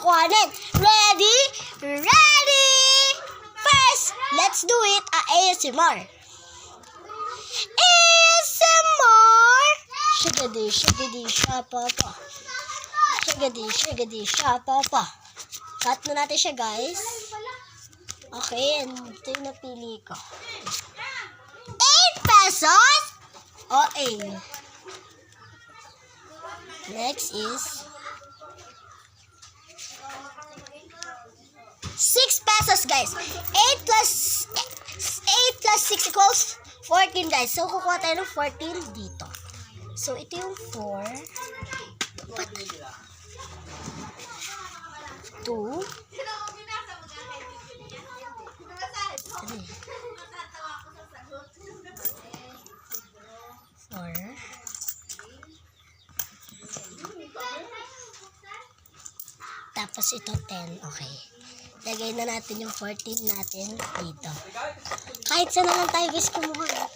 kukuhanin. Ready? Ready! First, let's do it. ASMR. ASMR! Shigadi, shigadi, shapapa. Shigadi, shigadi, shapapa. Cut na natin siya, guys. Okay, ito yung napili ko. 8 pesos? Okay. Next is 6 pesos, guys. 8 plus 6 equals 14, guys. So, kukuha tayo ng 14 dito. So, ito yung 4. 2. 4. Tapos ito 10. Okay. Lagay na natin yung 14 natin dito. Kahit saan na lang tayo guys kumuha.